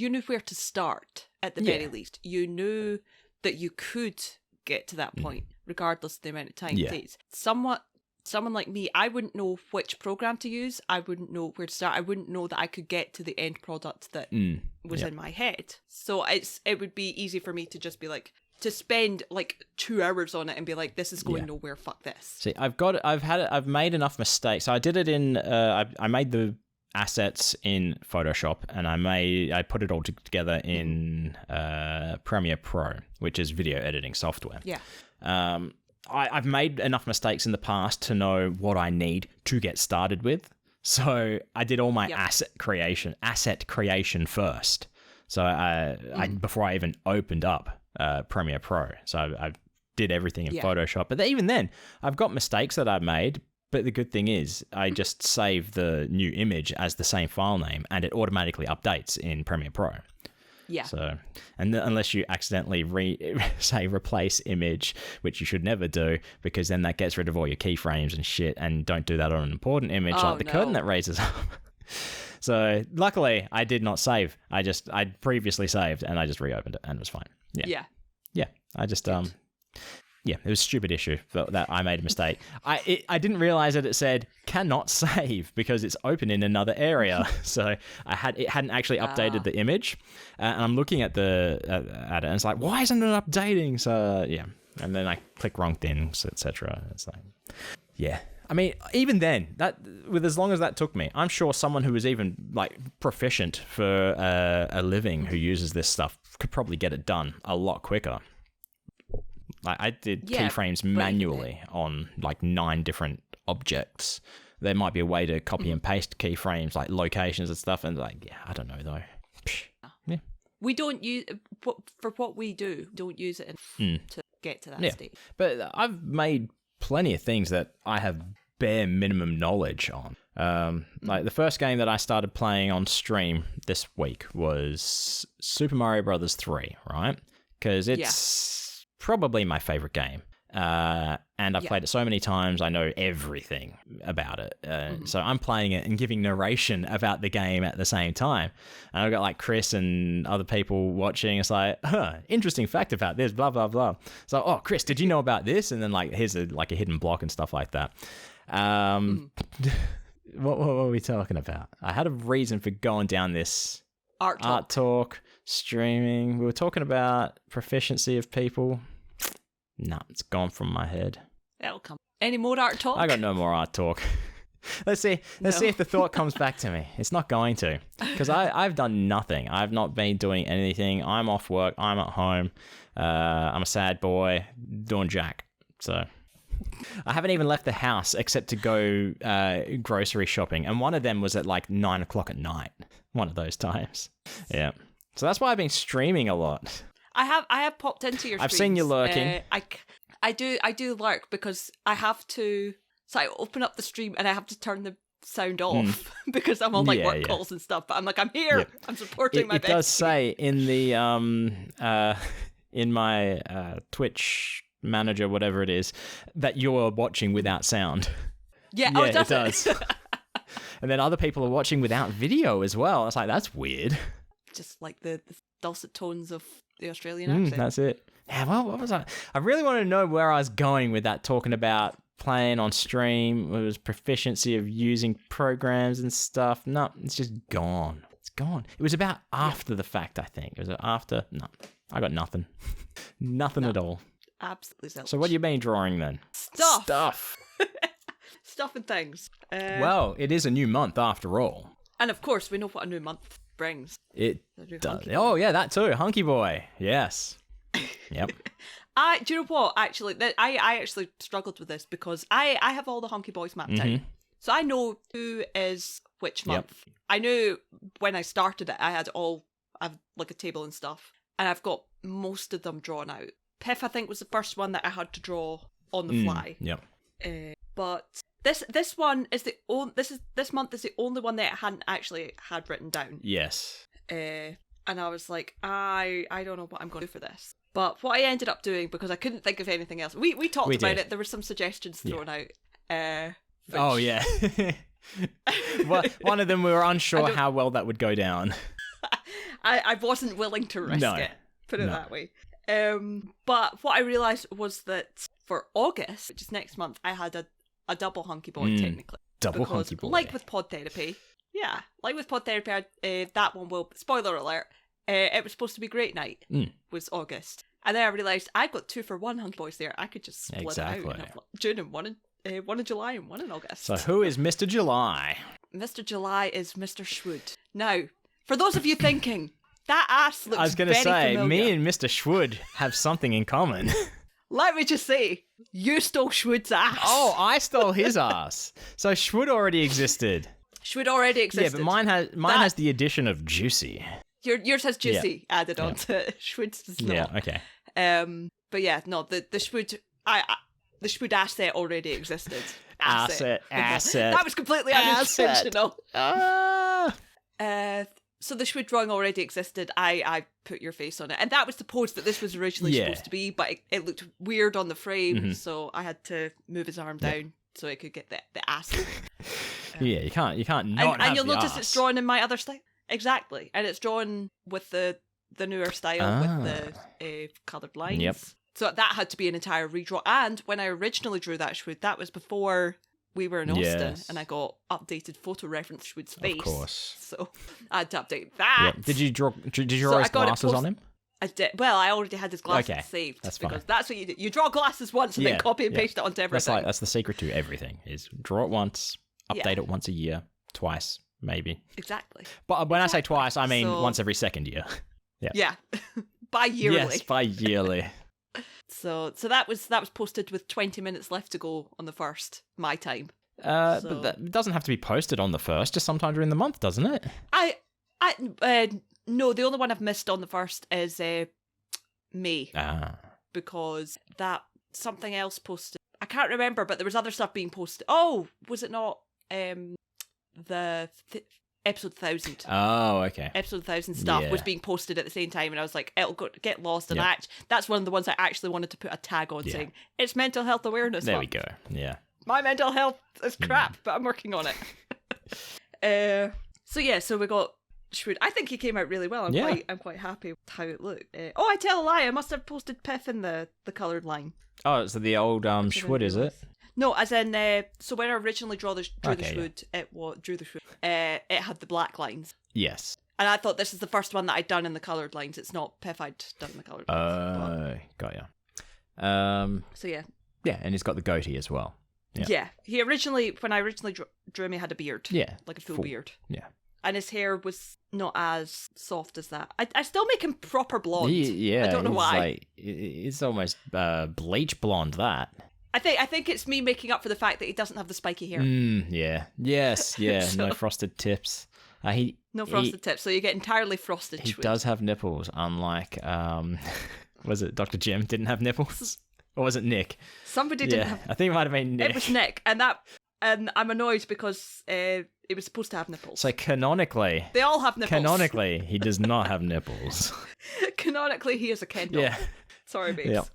knew where to start at the very least. You knew that you could get to that point, regardless of the amount of time it takes. Someone like me, I wouldn't know which program to use. I wouldn't know where to start. I wouldn't know that I could get to the end product that was in my head. So it would be easy for me to just be like, to spend like 2 hours on it and be like, this is going nowhere, fuck this. See, I've made enough mistakes. So I did it in, I made the assets in Photoshop, and I put it all together in Premiere Pro, which is video editing software. Yeah. I've made enough mistakes in the past to know what I need to get started with. So I did all my asset creation first. So I before I even opened up Premiere Pro. So I did everything in Photoshop. But even then, I've got mistakes that I've made. But the good thing is, I just save the new image as the same file name, and it automatically updates in Premiere Pro. Yeah. So, and unless you accidentally replace image, which you should never do, because then that gets rid of all your keyframes and shit, and don't do that on an important image like the curtain that raises up. So, luckily, I did not save. I'd previously saved, and I just reopened it, and it was fine. Yeah. I just yeah, it was a stupid issue that I made a mistake. I didn't realize that it said cannot save because it's open in another area. So it hadn't actually updated the image, and I'm looking at it, and it's like, why isn't it updating? So yeah, and then I click wrong things, etc. It's like, yeah. I mean, even then, as long as that took me, I'm sure someone who is even like proficient for a living who uses this stuff could probably get it done a lot quicker. Like I did keyframes manually on like 9 different objects. There might be a way to copy and paste keyframes, like locations and stuff. And like, yeah, I don't know though. Yeah, we don't use for what we do. Don't use it to get to that state. But I've made plenty of things that I have bare minimum knowledge on. Like the first game that I started playing on stream this week was Super Mario Brothers 3, right? Because it's probably my favorite game. And I've played it so many times, I know everything about it. So I'm playing it and giving narration about the game at the same time. And I've got like Chris and other people watching. It's like, interesting fact about this, blah, blah, blah. So, oh, Chris, did you know about this? And then like, here's a hidden block and stuff like that. What were we talking about? I had a reason for going down this art talk, streaming. We were talking about proficiency of people. Nah, it's gone from my head. It'll come. Any more art talk? I got no more art talk. Let's see if the thought comes back to me. It's not going to, because I've done nothing. I've not been doing anything. I'm off work. I'm at home. I'm a sad boy doing jack. So I haven't even left the house except to go grocery shopping, and one of them was at like 9 o'clock at night. One of those times. Yeah. So that's why I've been streaming a lot. I have popped into your streams. I've seen you lurking. I do lurk because I have to. So I open up the stream and I have to turn the sound off because I'm on like work calls and stuff. But I'm like, I'm here. Yep. I'm supporting my. It does say in the in my Twitch manager, whatever it is, that you're watching without sound. Yeah, it does. And then other people are watching without video as well. It's like, that's weird. Just like the dulcet tones of the Australian accent. That's it. Yeah, well, what was I really wanted to know where I was going with that, talking about playing on stream. It was proficiency of using programs and stuff. No, it's just gone. It's gone. It was about after the fact, I think. It was after. No, I got nothing. Nothing at all. Absolutely zilch. So what have you been drawing then? Stuff. Stuff and things. Well, it is a new month after all. And of course, we know what a new month brings. It does. Oh, yeah, that too. Hunky Boy. Yes. Yep. Do you know what? Actually, I actually struggled with this because I have all the Hunky Boys mapped out. So I know who is which month. Yep. I knew when I started it, I had like a table and stuff. And I've got most of them drawn out. Piff, I think, was the first one that I had to draw on the fly. Yep. But This one is this month is the only one that I hadn't actually had written down. Yes. And I was like, I don't know what I'm going to do for this. But what I ended up doing, because I couldn't think of anything else, we talked about it. There were some suggestions thrown out. Oh yeah. Well, one of them we were unsure how well that would go down. I wasn't willing to risk it. Put it that way. But what I realised was that for August, which is next month, I had a double hunky boy technically. Double hunky boy. Like with pod therapy. Yeah, like with pod therapy, that one will, spoiler alert, it was supposed to be Great Night, was August. And then I realised I got 2 for 1 hunky boys there. I could just split it out and have June and one in July and one in August. So who is Mr. July? Mr. July is Mr. Schwood. Now, for those of you thinking, that ass looks very familiar. I was going to say, me and Mr. Schwood have something in common. Let me just say, you stole Schwood's ass. Oh, I stole his ass. So Schwood already existed. Schwood already existed. Yeah, but mine has the addition of juicy. Yours has juicy added on to it. Schwood's does not. Yeah, okay. But yeah, no, the Schwood, the Schwood asset already existed. Asset. That was completely unintentional. So the Schwood drawing already existed. I put your face on it. And that was the pose that this was originally supposed to be, but it looked weird on the frame, so I had to move his arm down so I could get the ass. You can't not have and you'll the notice ass. it's drawn in my other style. Exactly. And it's drawn with the newer style with the coloured lines. Yep. So that had to be an entire redraw. And when I originally drew that Schwood, that was before we were in Austin, and I got updated photo reference Schwood's face. Of course. So I had to update that. Yep. Did you draw his glasses on him? I did. Well, I already had his glasses saved. That's fine. Because that's what you do. You draw glasses once and then copy and paste it onto everything. That's the secret to everything, is draw it once, update it once a year, twice, maybe. Exactly. But when I say twice, I mean once every second year. Yeah. Bi-yearly. Yes, bi-yearly. So that was posted with 20 minutes left to go on the 1st, my time. But that doesn't have to be posted on the 1st, just sometime during the month, doesn't it? No, the only one I've missed on the 1st is May. Because that something else posted. I can't remember, but there was other stuff being posted. Oh, was it not the episode 1000? Oh, okay. Episode 1000 stuff was being posted at the same time, and I was like, it'll get lost. And that's one of the ones I actually wanted to put a tag on saying it's Mental Health Awareness There Month. we go. Yeah. My mental health is crap, but I'm working on it. So we got Schwood. I think he came out really well. I'm quite happy with how it looked. I tell a lie. I must have posted Piff in the coloured line. Oh, so the old Schwood, is it? No, as in, so when I originally drew the Schwood, it had the black lines. Yes. And I thought this is the first one that I'd done in the coloured lines. It's not Piff I'd done in the coloured lines. Got ya. So yeah. Yeah, and he's got the goatee as well. Yeah. When I originally drew him, he had a beard. Yeah. Like a full beard. Yeah. And his hair was not as soft as that. I still make him proper blonde. Yeah. I don't know why. It's almost bleach blonde, that. I think it's me making up for the fact that he doesn't have the spiky hair. Yeah. Yes, yeah. No frosted tips. No frosted tips, so you get entirely frosted. He does have nipples, unlike, was it Dr. Jim didn't have nipples? Or was it Nick? Somebody didn't have... I think it might have been Nick. It was Nick, and I'm annoyed because it was supposed to have nipples. So canonically... They all have nipples. Canonically, he does not have nipples. Canonically, he is a Ken doll. Yeah. Sorry, babes. Yep.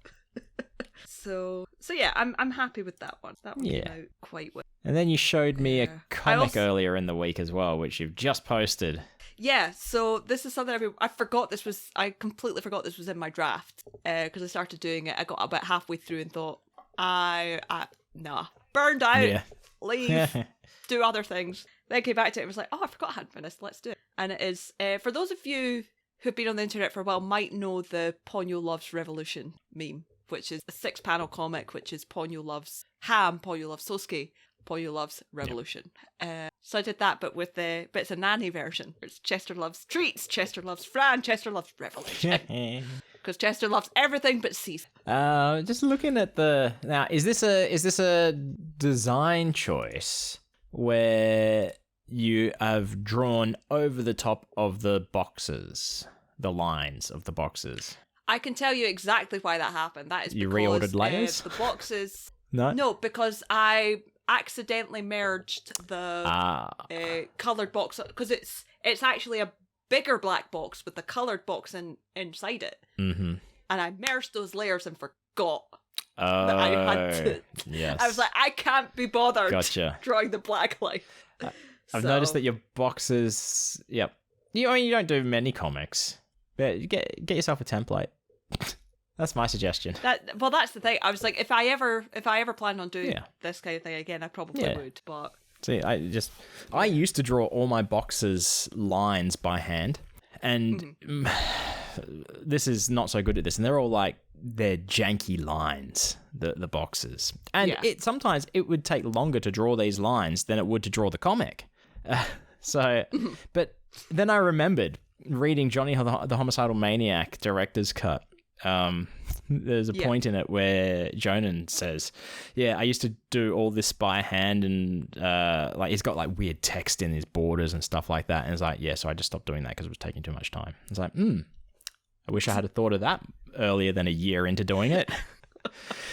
So yeah, I'm happy with that one. That one came out quite well. And then you showed me a comic earlier in the week as well, which you've just posted. Yeah, so this is something I completely forgot this was in my draft because I started doing it. I got about halfway through and thought, nah, burned out, leave, do other things. Then came back to it and was like, I forgot I hadn't finished, let's do it. And it is, for those of you who've been on the internet for a while might know the Ponyo Loves Revolution meme, which is a 6-panel comic, which is Ponyo loves Ham, Ponyo loves Sosuke, Ponyo loves Revolution. So I did that, but it's a nanny version. It's Chester loves treats, Chester loves Fran, Chester loves Revolution. Because Chester loves everything but season. Just looking at now, is this a design choice where you have drawn over the top of the boxes, the lines of the boxes? I can tell you exactly why that happened. That is because you reordered layers. The boxes. No, because I accidentally merged the coloured box, because it's actually a bigger black box with the coloured box inside it. Mm-hmm. And I merged those layers and forgot that I had to. Yes. I was like, I can't be bothered drawing the black line. I've noticed that your boxes. Yep. You don't do many comics, but you get yourself a template. That's my suggestion. That's the thing. I was like, if I ever plan on doing this kind of thing again, I probably would. But see, I used to draw all my boxes lines by hand, and this is not so good at this. And they're all like they're janky lines, the boxes, and sometimes it would take longer to draw these lines than it would to draw the comic. But then I remembered reading Johnny the Homicidal Maniac director's cut. There's a point in it where Jonan says, I used to do all this by hand, and like he's got like weird text in his borders and stuff like that, and it's like, so I just stopped doing that because it was taking too much time. It's like, I wish I had thought of that earlier than a year into doing it.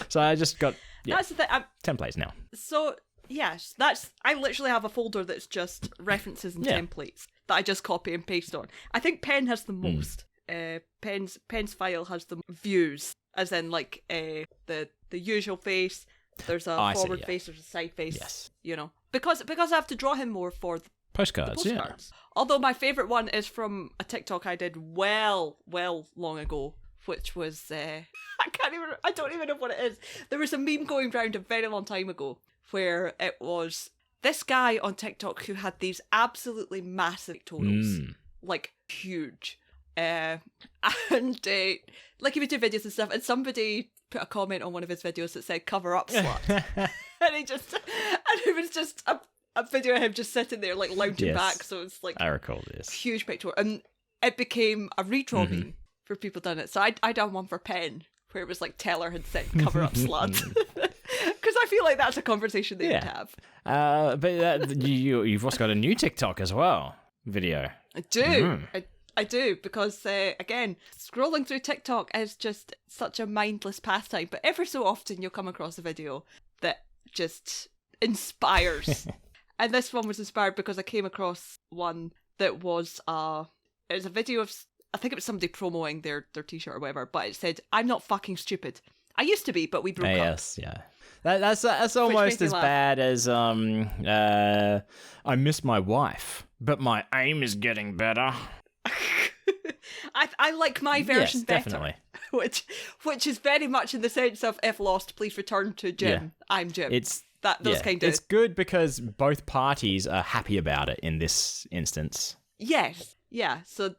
So I just got that's the thing. templates now. So yes, I literally have a folder that's just references and templates that I just copy and paste on. I think Pen has the most. Pen's file has the views, as in like the usual face. There's a forward face. There's a side face. Yes. You know, because I have to draw him more for the postcards. Yeah. Although my favorite one is from a TikTok I did well long ago, which was I don't even know what it is. There was a meme going around a very long time ago where it was this guy on TikTok who had these absolutely massive pectorals, like huge. And like he would do videos and stuff, and somebody put a comment on one of his videos that said "cover up slut," and it was just a video of him just sitting there like lounging back. So it's like I recall this huge picture, and it became a redraw meme for people done it. So I done one for Pen where it was like Teller had said "cover up slut," because I feel like that's a conversation they would have. But you've also got a new TikTok as well video. I do. I do, because, again, scrolling through TikTok is just such a mindless pastime, but every so often you'll come across a video that just inspires. And this one was inspired because I came across one that was a video of, I think it was somebody promoting their t-shirt or whatever, but it said, "I'm not fucking stupid. I used to be, but we broke up." Yes, yeah. That's almost as bad as I miss my wife, but my aim is getting better. I like my version better, definitely. which is very much in the sense of, if lost, please return to Jim. Yeah. I'm Jim. It's good because both parties are happy about it in this instance. Yes, yeah. So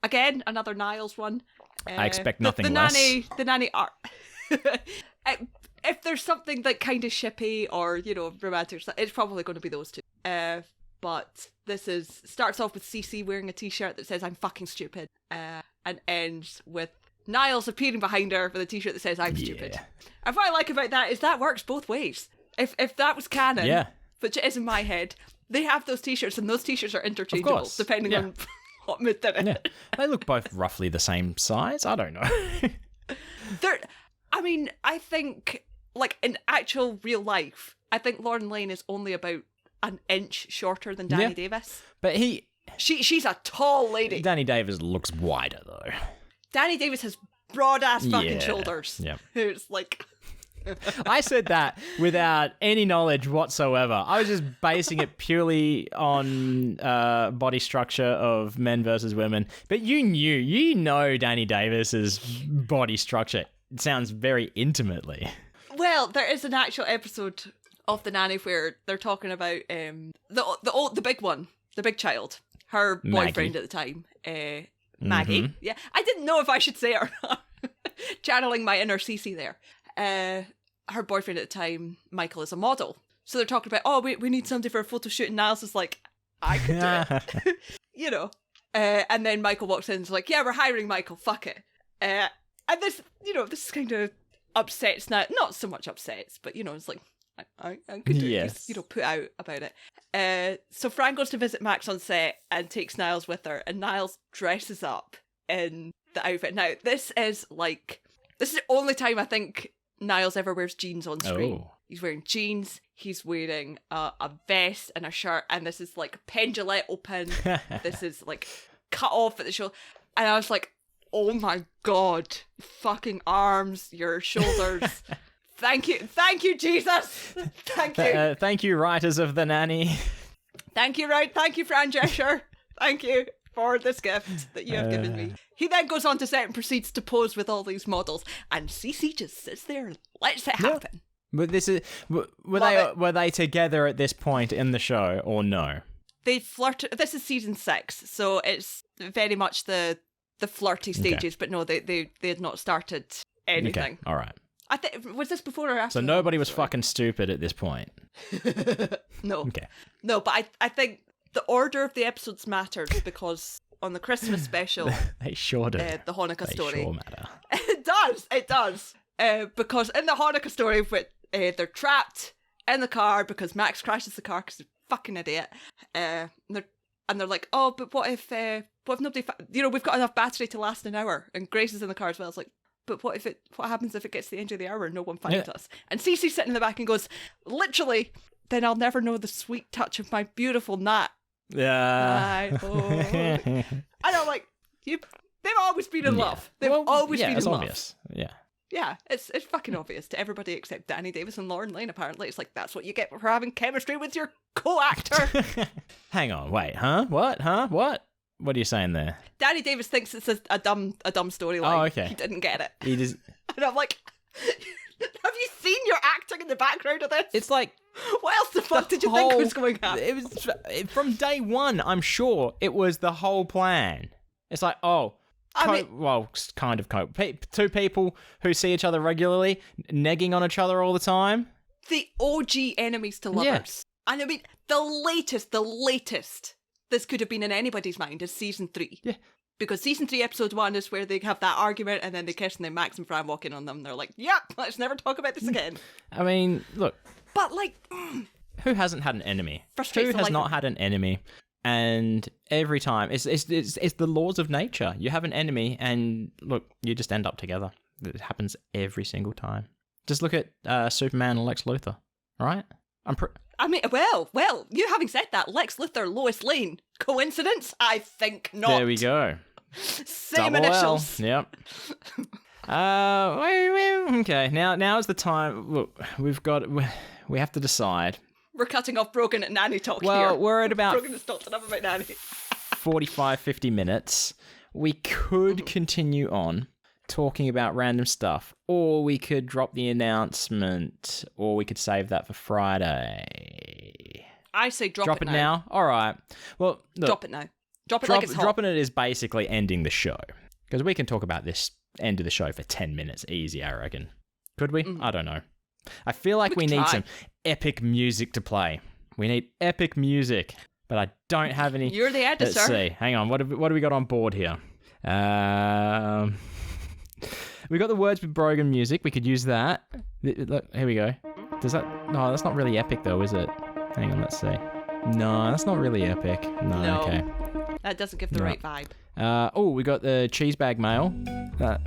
again, another Niles one. I expect nothing less. The nanny art. If there's something like kind of shippy or romantic, it's probably going to be those two. But this starts off with Cece wearing a t-shirt that says "I'm fucking stupid," and ends with Niles appearing behind her with a t-shirt that says "I'm stupid." And what I like about that is that works both ways. If that was canon, which it is in my head, they have those t-shirts, and those t-shirts are interchangeable depending on what mood they're in. They look both roughly the same size. I don't know. I think, like, in actual real life, I think Lauren Lane is only about an inch shorter than Danny Davis. But she's a tall lady. Danny Davis looks wider, though. Danny Davis has broad-ass fucking shoulders. Yeah. It's like... I said that without any knowledge whatsoever. I was just basing it purely on body structure of men versus women. But you know Danny Davis's body structure. It sounds very intimately. Well, there is an actual episode of The Nanny where they're talking about the big one, the big child, her boyfriend at the time, Maggie. Yeah, I didn't know if I should say it or not. Channeling my inner Cece there. Her boyfriend at the time, Michael, is a model. So they're talking about, we need somebody for a photo shoot, and Niles is like, I could do it. And then Michael walks in and is like, yeah, we're hiring Michael, fuck it. And this is kind of upsets, not so much upsets, but it's like, I could do it, put out about it. So Fran goes to visit Max on set and takes Niles with her, and Niles dresses up in the outfit. Now, this is the only time I think Niles ever wears jeans on screen. He's wearing jeans. He's wearing a vest and a shirt, and this is like penduletto pin. This is like cut off at the shoulder, and I was like, "Oh my god, fucking arms, your shoulders." Thank you, Jesus. Thank you. Thank you, writers of The Nanny. Thank you, Fran Drescher. Thank you for this gift that you have given me. He then goes on to set and proceeds to pose with all these models, and Cece just sits there and lets it happen. But this is were they together at this point in the show or no? They flirted. This is season 6, so it's very much the flirty stages. But no, they had not started anything. Okay, all right. Was this before or after? So nobody was fucking stupid at this point. No. Okay. No, but I think the order of the episodes matters because on the Christmas special, they sure do. The Hanukkah story. They sure matter. It does. Because in the Hanukkah story, they're trapped in the car because Max crashes the car because he's a fucking idiot. And they're like, oh, but what if nobody, we've got enough battery to last an hour, and Grace is in the car as well. It's like, but what happens if it gets to the end of the hour and no one finds us? And Cece's sitting in the back and goes, literally, then I'll never know the sweet touch of my beautiful gnat. Yeah. And I'm like, they've always been in love. They've always been in it's love. Obvious. Yeah. Yeah, it's fucking obvious to everybody except Danny Davis and Lauren Lane, apparently. It's like, that's what you get for having chemistry with your co-actor. Hang on, wait, huh? What? Huh? What? What are you saying there? Danny Davis thinks it's a dumb storyline. Oh, okay. He didn't get it. He just... And I'm like, have you seen your acting in the background of this? It's like... What else the fuck did you think was going on? It was... From day one, I'm sure it was the whole plan. It's like, kind of cope. Two people who see each other regularly, negging on each other all the time. The OG enemies to lovers. Yeah. And I mean, the latest this could have been in anybody's mind is season 3. Yeah. Because season 3, episode 1 is where they have that argument and then they kiss and then Max and Fran walk in on them and they're like, yep, let's never talk about this again. I mean, look. But like... who hasn't had an enemy? Frustrates who has not had an enemy? And every time, it's the laws of nature. You have an enemy and look, you just end up together. It happens every single time. Just look at Superman and Lex Luthor, right? I mean, well, you having said that, Lex Luthor, Lois Lane. Coincidence? I think not. There we go. Same Double initials. L. Yep. Okay, now is the time. Look, we have to decide. We're cutting off Brogan and Nanny talk here. Well, we're at about Brogan has talked enough about Nanny. 45, 50 minutes. We could continue on talking about random stuff, or we could drop the announcement, or we could save that for Friday. I say drop it now. All right. Well, look, drop it now. Drop it like it's hot. Dropping it is basically ending the show, because we can talk about this end of the show for 10 minutes easy, I reckon. Could we? I don't know. I feel like we need some epic music to play. We need epic music, but I don't have any. You're the editor. Let's see. Hang on. What have we got on board here? We got the Words with Brogan music. We could use that. Look, here we go. Does that? No, that's not really epic though, is it? Hang on. Let's see. No, that's not really epic. No. Okay. That doesn't give the right vibe. We got the cheese bag mail. No.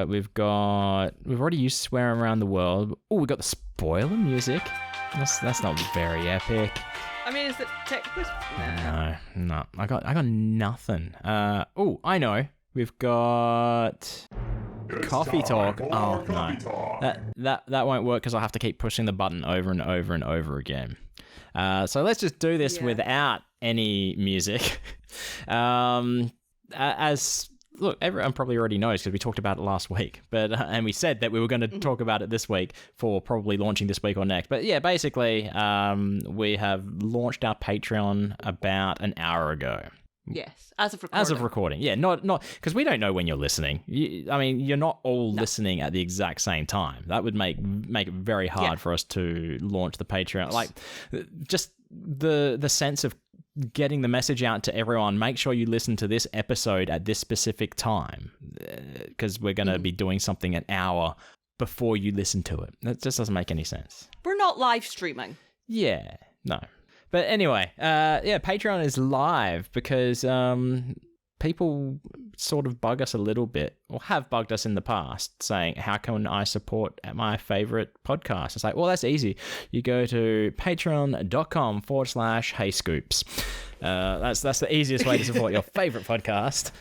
We've already used Swear Around the World. Oh, we got the spoiler music. That's not very epic. I mean, is it technically? No. I got nothing. I know. We've got coffee talk. Oh no, that won't work because I'll have to keep pushing the button over and over and over again. So let's just do this without any music. Look, everyone probably already knows because we talked about it last week, but and we said that we were going to talk about it this week for probably launching this week or next. But yeah, basically, we have launched our Patreon about an hour ago. Yes, as of recording. As of recording, yeah, not because we don't know when you're listening. You're not all listening at the exact same time. That would make it very hard for us to launch the Patreon. Like, just the sense of getting the message out to everyone. Make sure you listen to this episode at this specific time because we're going to be doing something an hour before you listen to it. That just doesn't make any sense. We're not live streaming. Yeah, no. But anyway, Patreon is live because people sort of bug us a little bit, or have bugged us in the past, saying, how can I support my favorite podcast? It's like, well, that's easy. You go to patreon.com/heyscoops. That's the easiest way to support your favorite podcast.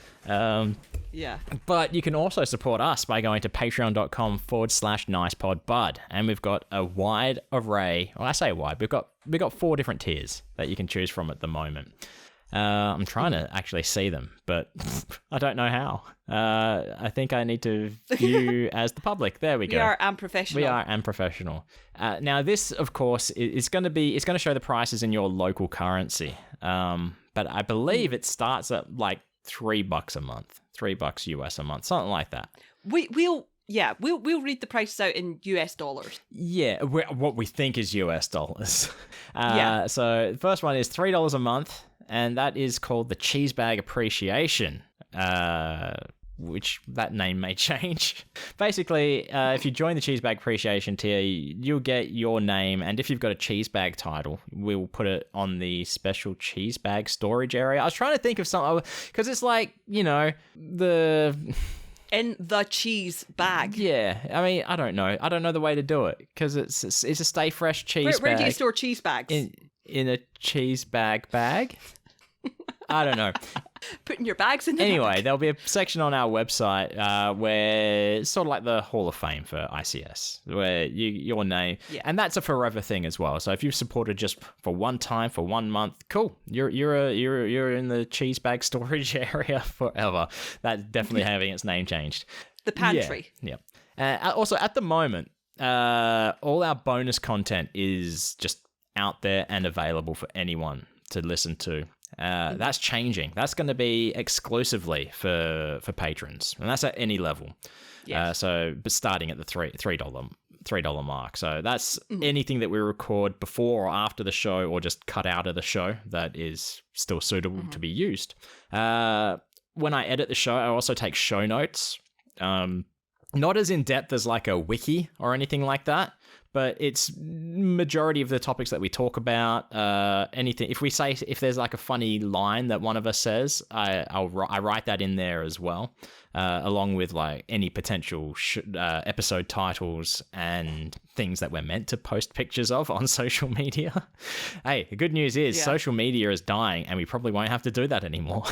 Yeah. But you can also support us by going to patreon.com/nicepodbud. And we've got a wide array. Well, I say wide. We've got 4 different tiers that you can choose from at the moment. I'm trying to actually see them, but I don't know how. I think I need to view as the public. There we go. We are unprofessional. Now, this, of course, it's going to show the prices in your local currency. But I believe it starts at like $3 a month, $3 US a month, something like that. We'll read the prices out in US dollars. Yeah, what we think is US dollars. Yeah. So the first one is $3 a month, and that is called the Cheese Bag Appreciation, which that name may change. Basically, if you join the Cheese Bag Appreciation tier, you'll get your name, and if you've got a cheese bag title, we'll put it on the special cheese bag storage area. I was trying to think of something, because it's like, you know, in the cheese bag. Yeah, I mean, I don't know the way to do it, because it's a Stay Fresh cheese bag. Where do you store cheese bags? In a cheese bag? I don't know. Putting your bags in the Anyway, bag. there'll be a section on our website where it's sort of like the Hall of Fame for ICS, where your name, and that's a forever thing as well. So if you've supported just for one time, for 1 month, cool. You're in the cheese bag storage area forever. That's definitely having its name changed. The pantry. Yeah. Also, at the moment, all our bonus content is just out there and available for anyone to listen to. That's changing. That's going to be exclusively for patrons, and that's at any level. Yes. But starting at the $3 mark. So that's anything that we record before or after the show, or just cut out of the show that is still suitable to be used. When I edit the show, I also take show notes. Not as in depth as like a wiki or anything like that, but it's majority of the topics that we talk about. Anything, if there's like a funny line that one of us says, I write that in there as well, along with like any potential episode titles and things that we're meant to post pictures of on social media. Hey, the good news is social media is dying, and we probably won't have to do that anymore.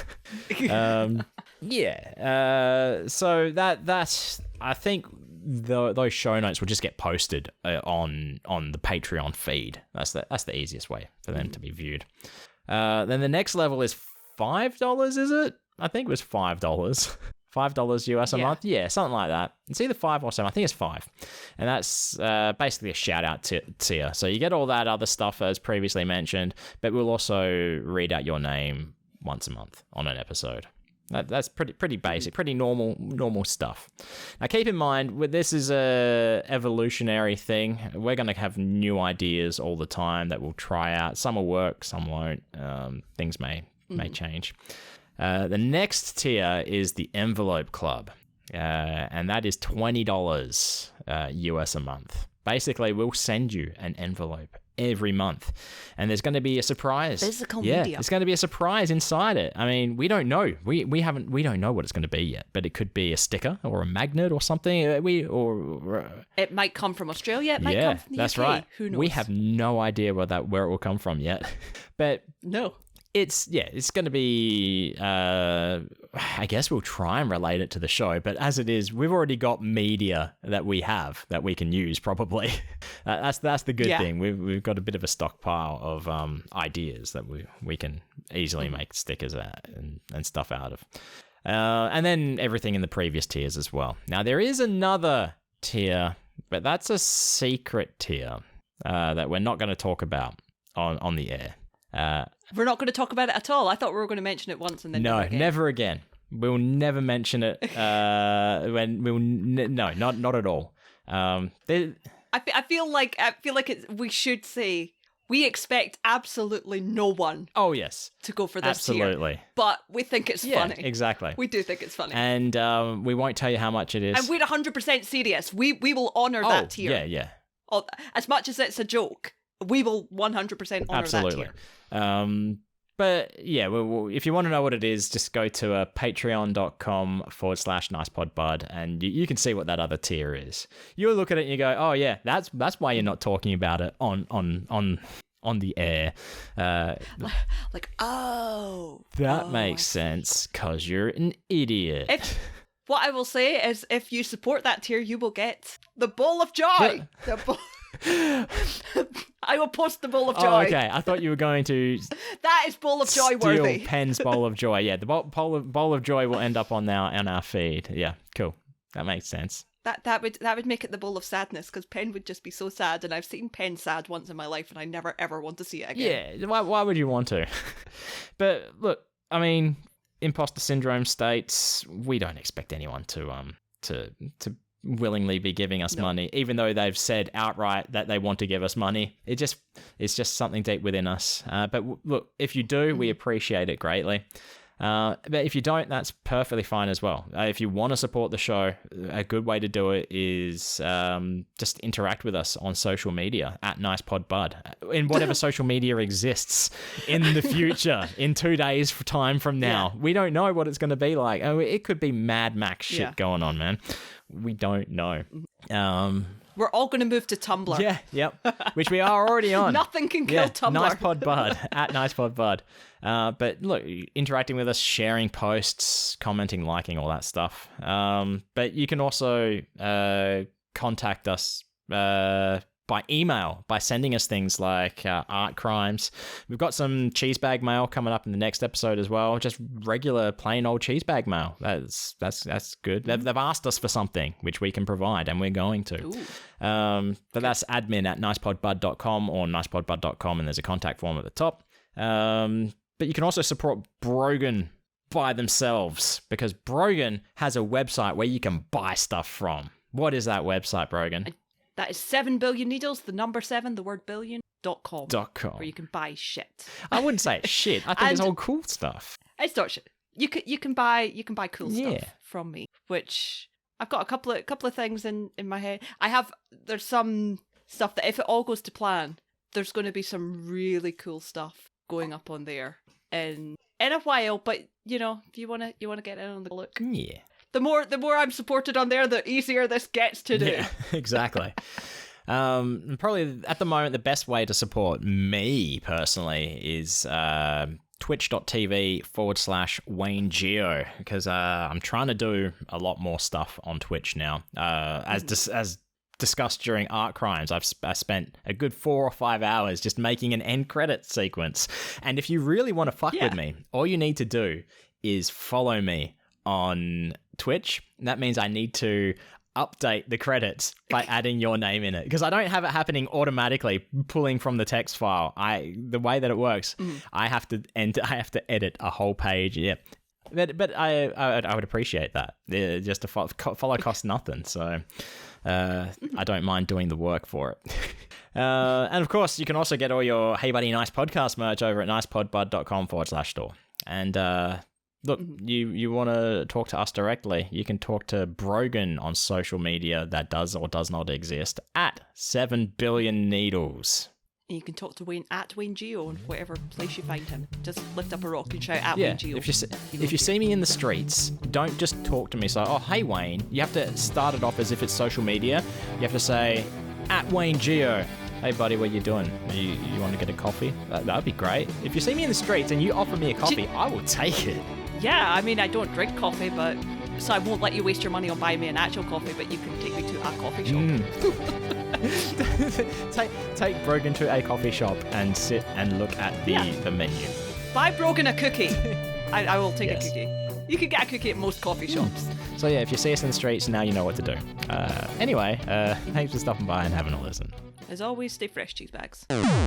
So that's I think those show notes will just get posted on the Patreon feed. That's the easiest way for them to be viewed. Then the next level is $5, is it? I think it was $5. $5 US a month? Yeah, something like that. It's either 5 or 7. I think it's 5. And that's basically a shout-out tier. So you get all that other stuff as previously mentioned, but we'll also read out your name once a month on an episode. That's pretty basic, pretty normal stuff. Now, keep in mind, this is a evolutionary thing. We're going to have new ideas all the time that we'll try out. Some will work, some won't. Things may change. The next tier is the Envelope Club, and that is $20 US a month. Basically, we'll send you an envelope every month, and there's going to be a surprise. Physical media. There's going to be a surprise inside it. I mean, we don't know. We don't know what it's going to be yet, but it could be a sticker or a magnet or something. It might come from Australia. It might come from the UK. That's right. Who knows? We have no idea where it will come from yet, but no. It's going to be, I guess we'll try and relate it to the show, but as it is, we've already got media that we can use probably. That's the good thing. We've got a bit of a stockpile of ideas that we can easily make stickers and stuff out of. And then everything in the previous tiers as well. Now, there is another tier, but that's a secret tier that we're not going to talk about on the air. We're not going to talk about it at all. I thought we were going to mention it once and then never again. We'll never mention it. Not at all. I feel like we should say we expect absolutely no one. Oh yes, to go for this absolutely. Tier, but we think it's funny. Exactly. We do think it's funny, and we won't tell you how much it is. And we're 100% serious. We will honor that tier. Yeah. As much as it's a joke, we will 100% honor that tier. But yeah, if you want to know what it is, just go to patreon.com/nicepodbud and you can see what that other tier is. You'll look at it and you go, oh yeah, that's why you're not talking about it on the air. That makes sense because you're an idiot. What I will say is, if you support that tier, you will get the Bowl of Joy. I will post the Bowl of Joy. Oh, okay. I thought you were going to. That is Bowl of Joy worthy. Penn's Bowl of Joy. Yeah, the Bowl of Joy will end up on our feed. Yeah, cool. That makes sense. That would make it the Bowl of Sadness, because Penn would just be so sad, and I've seen Penn sad once in my life, and I never ever want to see it again. Yeah, why would you want to? But look, I mean, imposter syndrome states we don't expect anyone to willingly be giving us money, even though they've said outright that they want to give us money. It's just something deep within us. But look, if you do, we appreciate it greatly. But if you don't, that's perfectly fine as well. If you want to support the show, a good way to do it is just interact with us on social media at NicePodBud, in whatever social media exists in the future, in 2 days time from now. Yeah. We don't know what it's going to be like. It could be Mad Max shit going on, man. We don't know. We're all going to move to Tumblr. Yeah, yep. Which we are already on. Nothing can kill Tumblr. NicePodBud, at NicePodBud. But look, interacting with us, sharing posts, commenting, liking, all that stuff. But you can also contact us by email, by sending us things like art crimes. We've got some cheese bag mail coming up in the next episode as well. Just regular, plain old cheese bag mail. That's good. They've asked us for something which we can provide, and we're going to. But that's admin at nicepodbud.com or nicepodbud.com, and there's a contact form at the top. But you can also support Brogan by themselves, because Brogan has a website where you can buy stuff from. What is that website, Brogan? That is 7 billion needles, the number 7, the word billion.com. .com. Where you can buy shit. I wouldn't say it's shit. I think it's all cool stuff. It's not shit. You can buy cool stuff from me, which I've got a couple of things in my head. There's some stuff that, if it all goes to plan, there's going to be some really cool stuff going up on there in a while. But if you want to get in on the look, yeah. The more I'm supported on there, the easier this gets to do. Yeah, exactly. Probably at the moment, the best way to support me personally is twitch.tv/Wayne Geo, because I'm trying to do a lot more stuff on Twitch now. As discussed during Art Crimes, I spent a good 4 or 5 hours just making an end credit sequence. And if you really want to fuck with me, all you need to do is follow me on Twitch. That means I need to update the credits by adding your name in it, because I don't have it happening automatically, pulling from the text file. The way that it works, I have to edit a whole page. Yeah, but I would appreciate that. Just to follow costs nothing, so I don't mind doing the work for it. And of course, you can also get all your Hey Buddy Nice podcast merch over at nicepodbud.com/store. And look, you want to talk to us directly, you can talk to Brogan on social media that does or does not exist at 7 billion needles. You can talk to Wayne at Wayne Geo in whatever place you find him. Just lift up a rock and shout at Wayne Geo. If you see me in the streets, don't just talk to me. So, oh, hey Wayne. You have to start it off as if it's social media. You have to say, at Wayne Geo. Hey buddy, what you doing? You want to get a coffee? That'd be great. If you see me in the streets and you offer me a coffee, I will take it. Yeah, I mean, I don't drink coffee, so I won't let you waste your money on buying me an actual coffee, but you can take me to a coffee shop. Take Brogan to a coffee shop and sit and look at the menu. Buy Brogan a cookie. I will take a cookie. You can get a cookie at most coffee shops. So yeah, if you see us in the streets, now you know what to do. Anyway, thanks for stopping by and having a listen. As always, stay fresh, cheese bags.